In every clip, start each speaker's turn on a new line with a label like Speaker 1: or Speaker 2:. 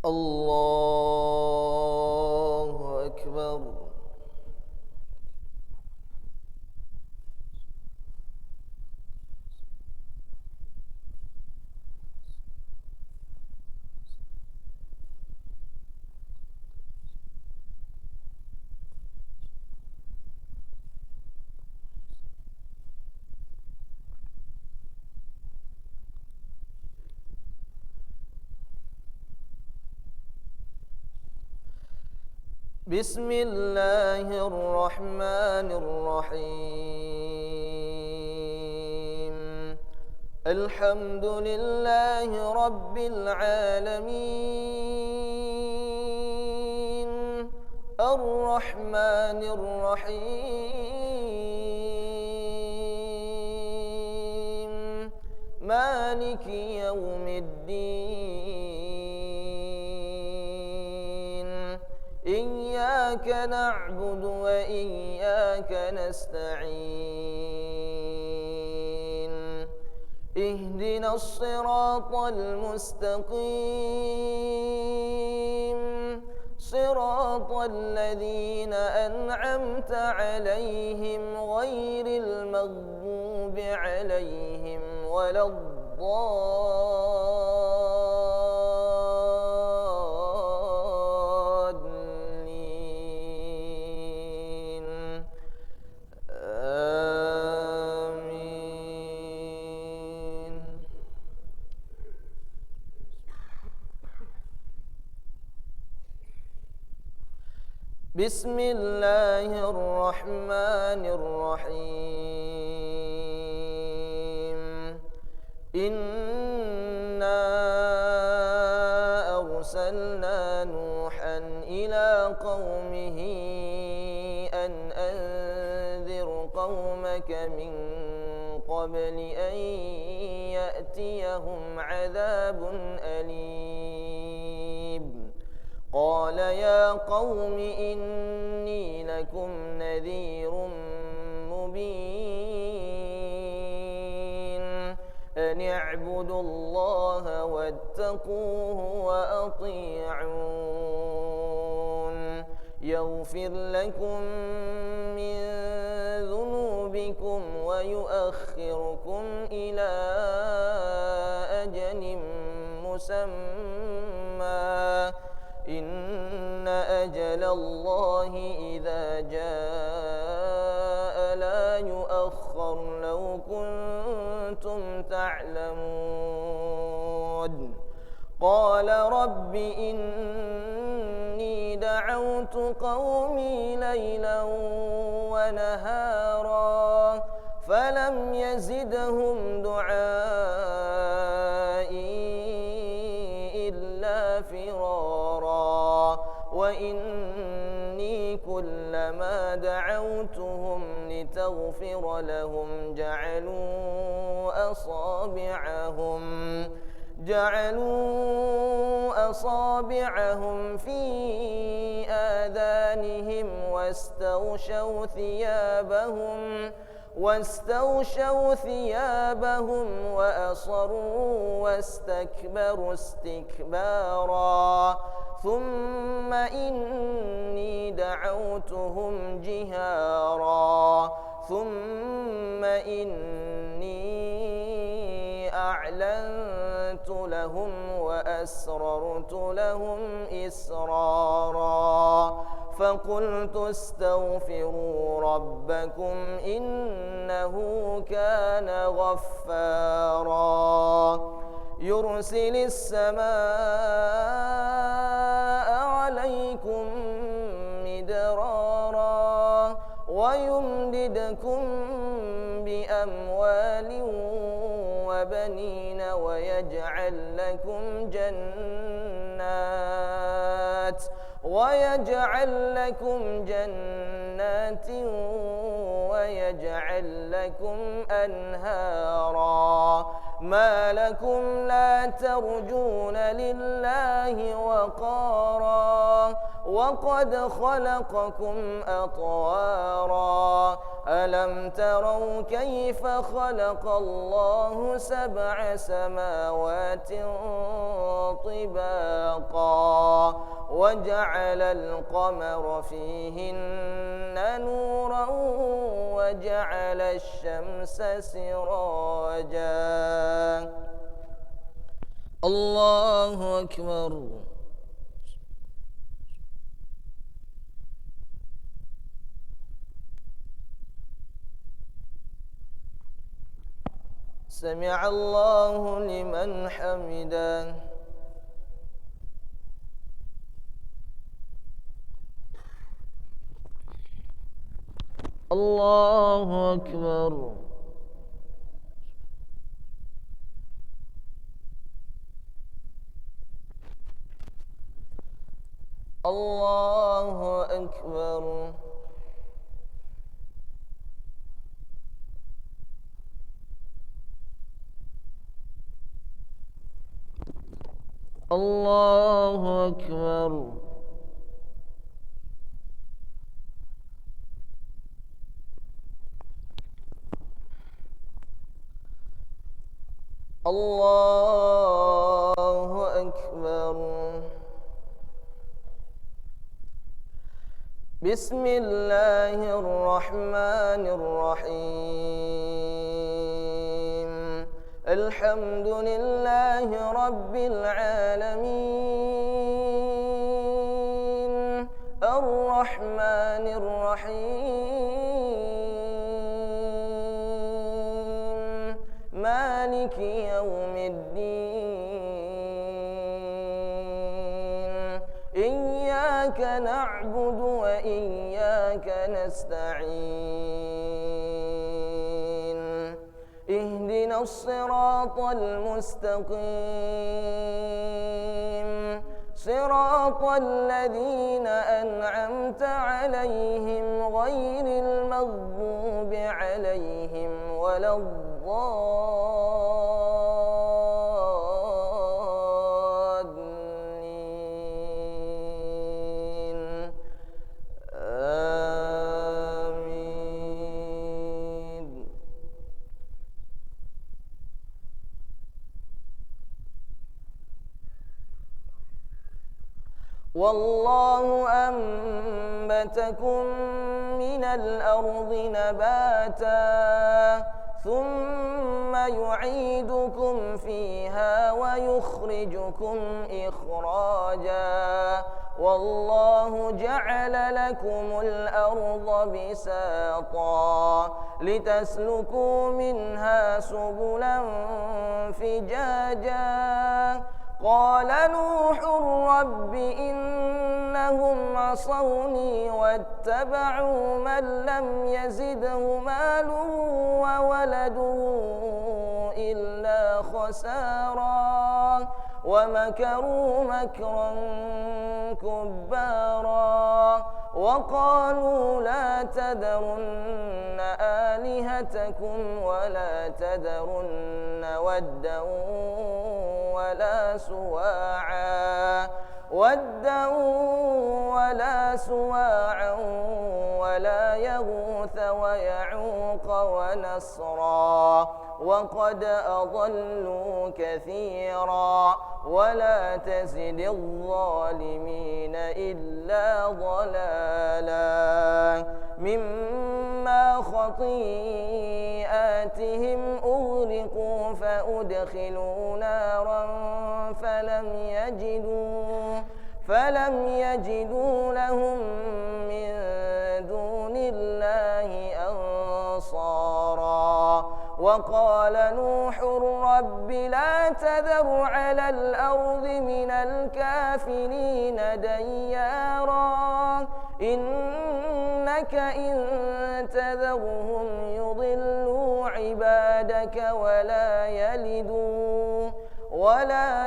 Speaker 1: الله أكبر. بسم الله الرحمن الرحيم. الحمد لله رب العالمين، الرحمن الرحيم، مالك يوم الدين. إياك نعبد وإياك نستعين. اهدنا الصراط المستقيم، صراط الذين أنعمت عليهم غير المغضوب عليهم ولا الضالين. آمين. بسم الله الرحمن الرحيم. إنا أرسلنا نوحا إلى قومه أن أنذر قومك من قبل أن يأتيهم عذاب أليم. قال يا قوم إني لكم نذير مبين، أن اعبدوا الله واتقوه وأطيعون، يغفر لكم من ذنوبكم ويؤخركم إلى أجل مسمى، إن أجل الله إذا جاء لا يؤخر لو كنتم تعلمون. قال رب إني دعوت قومي ليلا ونهارا فلم يزدهم دعائي إلا فرارا، وإني كلما دعوتهم لتغفر لهم جعلوا أصابعهم في آذانهم واستغشوا ثيابهم وأصروا واستكبروا استكبارا. ثم إني دعوتهم جهارا، ثم إني أعلنت لهم وأسررت لهم إسرارا، فقلت استغفروا ربكم إنه كان غفارا، يرسل السماء عليكم مدرارا ويمددكم بأموال وبنين ويجعل لكم جنات ويجعل لكم أنهارا. ما لكم لا ترجون لله وقارا وقد خلقكم أطوارا. ألم تروا كيف خلق الله 7 سماوات طباقا وجعل القمر فيهن نورا وجعل الشمس سراجا. الله أكبر. سمع الله لمن حمده. الله أكبر. الله أكبر. الله أكبر. الله أكبر. بسم الله الرحمن الرحيم. الحمد لله رب العالمين الرحمن الرحيم مالك يوم الدين. إياك نعبد وإياك نستعين. اهدنا الصراط المستقيم صراط الذين أنعمت عليهم غير المغضوب عليهم ولا الضالين. آمين. والله أنبتكم من الأرض نباتا ثم يعيدكم فيها ويخرجكم إخراجا. والله جعل لكم الأرض بساطا لتسلكوا منها سبلا فجاجا. قال نوح رب إنهم عصوني واتبعوا من لم يزده ماله وولده إلا خسارا ومكروا مكرا كبارا. وقالوا لا تذرن آلهتكم ولا تذرن ودا ولا سواعا ولا يغوث ويعوق ونسرا وقد أضلوا كثيرا ولا تزد الظالمين إلا ضلالا. مما خطيئاتهم أغرقوا فأدخلوا نارا فلم يجدوا لهم من دون الله أنصارا. وقال نوح رب لا تذر على الأرض من الكافرين ديارا إنك إن تذرهم يضلوا عبادك ولا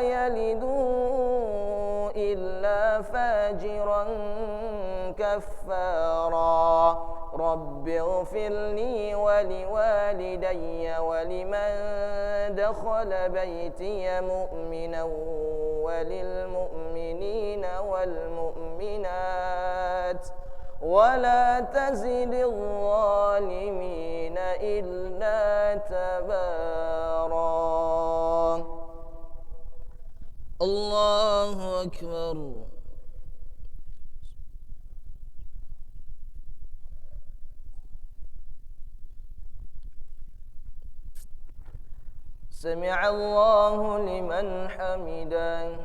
Speaker 1: يلدوا إلا فاجرا كفارا. رب اغفر لي ولوالدي ولمن دخل بيتي مؤمنا وللمؤمنين والمؤمنات ولا تزد الظالمين إلا تبارا. الله أكبر. سمع الله لمن حمده.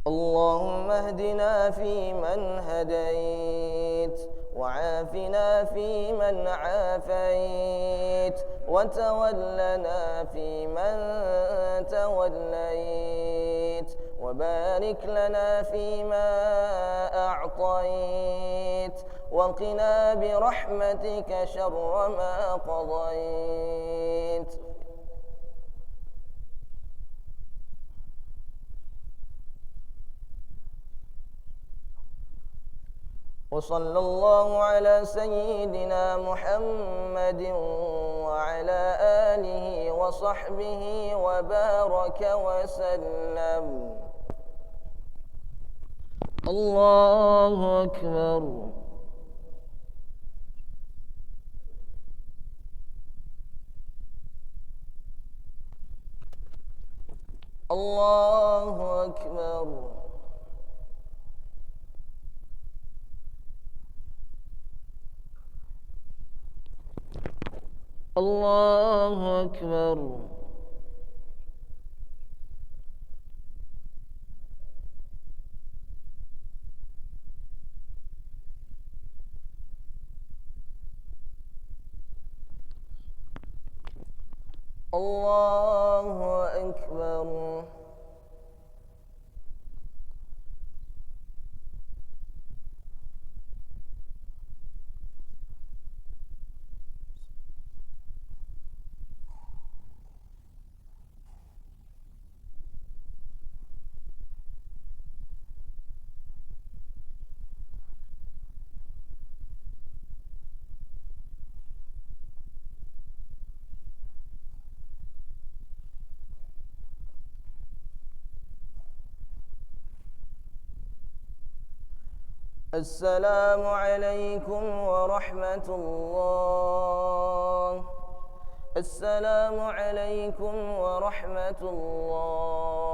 Speaker 1: اللهم اهدنا فيمن هديت، وعافنا فيمن عافيت، وتولنا فيمن توليت، وبارك لنا فيما أعطيت، وقنا برحمتك شر ما قضيت. وصلى الله على سيدنا محمد وعلى آله وصحبه وبارك وسلم. الله أكبر. الله أكبر. الله أكبر. الله أكبر. السلام عليكم ورحمة الله. السلام عليكم ورحمة الله.